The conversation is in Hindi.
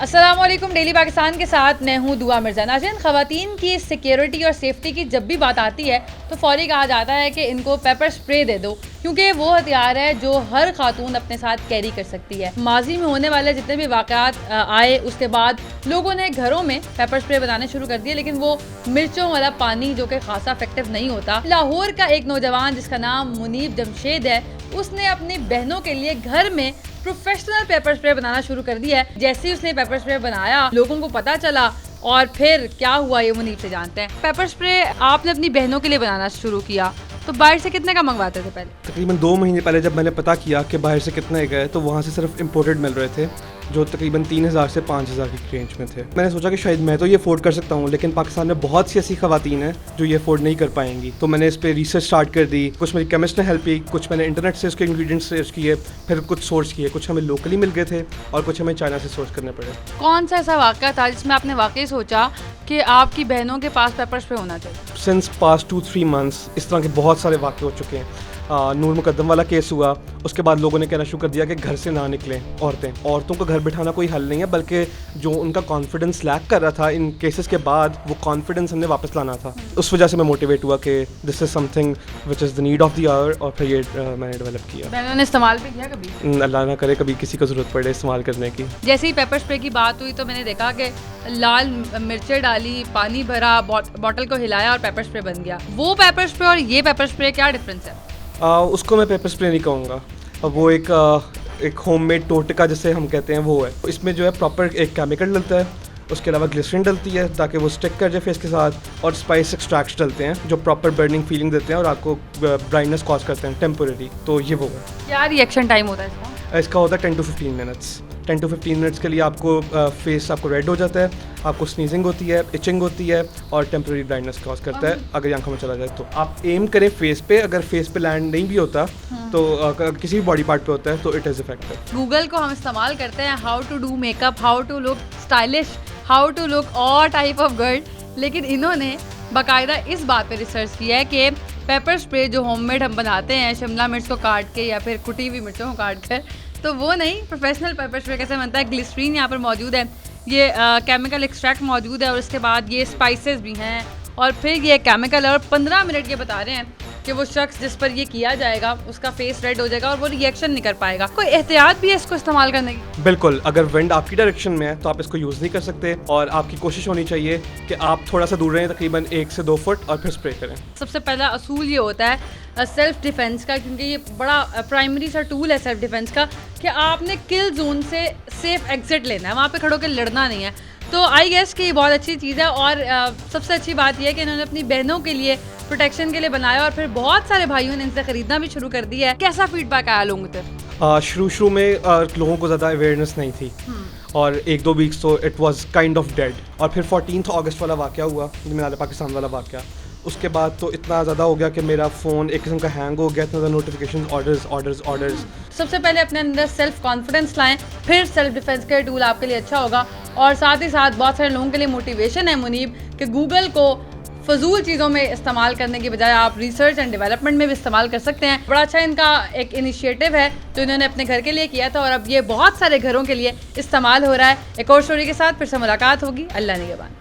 अस्सलामुअलैकुम। डेली पाकिस्तान के साथ मैं हूँ दुआ मिर्ज़ा। नाज़रीन, ख़वातीन की सिक्योरिटी और सेफ्टी की जब भी बात आती है तो फ़ौरी कहा जाता है कि इनको पेपर स्प्रे दे दो, क्योंकि वो हथियार है जो हर खातून अपने साथ कैरी कर सकती है। माजी में होने वाले जितने भी वाक़यात आए उसके बाद लोगों ने घरों में पेपर स्प्रे बनाने शुरू कर दिए, लेकिन वो मिर्चों वाला पानी जो कि खासा इफेक्टिव नहीं होता। लाहौर का एक नौजवान जिसका नाम मुनीब जमशेद है, उसने अपनी बहनों के लिए घर में प्रोफेशनल पेपर स्प्रे बनाना शुरू कर दिया है। जैसे ही उसने पेपर स्प्रे बनाया, लोगों को पता चला और फिर क्या हुआ ये मुनीब से जानते हैं। पेपर स्प्रे आपने अपनी बहनों के लिए बनाना शुरू किया तो बाहर से कितने का मंगवाते थे पहले? तकरीबन 2 महीने पहले जब मैंने पता किया कि बाहर से कितने गए तो वहाँ से सिर्फ इम्पोर्टेड मिल रहे थे जो तकरीबन 3000 से 5000 की रेंज में थे। मैंने सोचा कि शायद मैं तो ये अफोर्ड कर सकता हूँ, लेकिन पाकिस्तान में बहुत सी ऐसी ख़वातीन हैं जो ये अफोर्ड नहीं कर पाएंगी। तो मैंने इस पर रिसर्च स्टार्ट कर दी। कुछ मेरी केमिस्ट ने हेल्प की, कुछ मैंने इंटरनेट से उसके इंग्रेडिएंट्स सर्च किए, फिर कुछ सोर्स किए। कुछ हमें लोकली मिल गए थे और कुछ हमें चाइना से सोर्स करने पड़े। कौन सा ऐसा वाक़या था जिसमें आपने वाकई सोचा कि आपकी बहनों के पास पेपर स्प्रे होना चाहिए? सिंस पास्ट 2-3 मंथ्स इस तरह के बहुत सारे वाक़े हो चुके हैं। नूर मुकद्दम वाला केस हुआ, उसके बाद लोगों ने कहना शुरू कर दिया कि घर से ना निकलें औरतों को घर बिठाना कोई हल नहीं है, बल्कि जो उनका कॉन्फिडेंस लैक कर रहा था इन केसेस के बाद, वो कॉन्फिडेंस हमने वापस लाना था। उस वजह से मैं मोटिवेट हुआ कि this is something which is the need of the hour, और फिर ये मैंने डेवलप किया। बहनों ने इस्तेमाल भी किया कभी? अल्लाह ना करे कभी किसी को ज़रूरत पड़े इस्तेमाल करने की। जैसे ही पेपर स्प्रे की बात हुई तो मैंने देखा कि लाल मिर्चें डाली, पानी भरा, बॉटल को हिलाया और पेपर स्प्रे बन गया। वो पेपर स्प्रे और ये पेपर स्प्रे क्या डिफरेंस है? उसको मैं पेपर स्प्रे नहीं कहूँगा, वो एक होममेड टोटका जिसे हम कहते हैं वो है। इसमें जो है प्रॉपर एक केमिकल डलता है, उसके अलावा ग्लिसरीन डलती है ताकि वो स्टिक कर जाए फेस के साथ, और स्पाइस एक्सट्रैक्ट्स डलते हैं जो प्रॉपर बर्निंग फीलिंग देते हैं और आपको ब्राइटनेस कॉज करते हैं टेम्पोरेरी। तो ये वो है। क्या रिएक्शन टाइम होता है इसका? इसका होता है 10 to 15 मिनट्स। 10 to 15 मिनट्स के लिए आपको फेस आपको रेड हो जाता है, आपको स्नीजिंग होती है, इचिंग होती है और टेम्परेरी ब्लाइंडनेस कॉज करता है अगर आंखों में चला जाए तो। आप एम करें फेस पे, अगर फेस पे लैंड नहीं भी होता तो किसी भी बॉडी पार्ट पे होता है तो इट इज़ इफेक्टिव। गूगल को हम इस्तेमाल करते हैं how to do makeup, how to look stylish, how to look all type of girl, लेकिन इन्होंने बाकायदा इस बात पे रिसर्च किया है कि पेपर स्प्रे जो होममेड हम बनाते हैं शिमला मिर्च को काट के या फिर कुटी हुई मिर्चों को काट कर, तो वो नहीं, प्रोफेशनल पेपर स्प्रे कैसे बनता है। ग्लिसरीन यहाँ पर मौजूद है, ये केमिकल एक्सट्रैक्ट मौजूद है और उसके बाद ये स्पाइसेस भी हैं और फिर ये केमिकल, और 15 मिनट ये बता रहे हैं कि वो शख्स जिस पर ये किया जाएगा उसका फेस रेड हो जाएगा और वो रिएक्शन नहीं कर पाएगा। कोई एहतियात भी है इसको इस्तेमाल करने की? बिल्कुल, अगर विंड आपकी डायरेक्शन में है तो आप इसको यूज़ नहीं कर सकते, और आपकी कोशिश होनी चाहिए कि आप थोड़ा सा दूर रहें, तकरीबन 1 से 2 फुट, और फिर स्प्रे करें। सबसे पहला असूल ये होता है सेल्फ डिफेंस का, क्योंकि ये बड़ा प्राइमरी सा टूल है सेल्फ डिफेंस का, कि आपने किल जोन से सेफ एग्जिट लेना है, वहाँ पे खड़ो के लड़ना नहीं है। तो आई गेस कि ये बहुत अच्छी चीज़ है, और सबसे अच्छी बात यह है कि इन्होंने अपनी बहनों के लिए प्रोटेक्शन के लिए बनाया और फिर बहुत सारे भाइयों ने इनसे ख़रीदना भी शुरू कर दिया है। कैसा फीडबैक आया लोगों तक? शुरू में लोगों को ज़्यादा अवेयरनेस नहीं थी और 1-2 वीक्स तो it was kind of dead, और फिर 14 अगस्त वाला वाक़या हुआ, मिनार पाकिस्तान वाला वाक़या, उसके बाद तो इतना ज़्यादा हो गया कि मेरा फ़ोन एक किस्म का हैंग हो गया, इतना ज़्यादा नोटिफिकेशन, ऑर्डर्स। सबसे पहले अपने अंदर सेल्फ कॉन्फिडेंस लाएं, फिर सेल्फ डिफेंस का टूल आपके लिए अच्छा होगा। और साथ ही साथ बहुत सारे लोगों के लिए मोटिवेशन है मुनीब कि गूगल को फजूल चीज़ों में इस्तेमाल करने की बजाय आप रिसर्च एंड डेवलपमेंट में भी इस्तेमाल कर सकते हैं। बड़ा अच्छा इनका एक इनिशिएटिव है जो इन्होंने अपने घर के लिए किया था और अब ये बहुत सारे घरों के लिए इस्तेमाल हो रहा है। एक और स्टोरी के साथ फिर से मुलाकात होगी। अल्लाह निगहबान।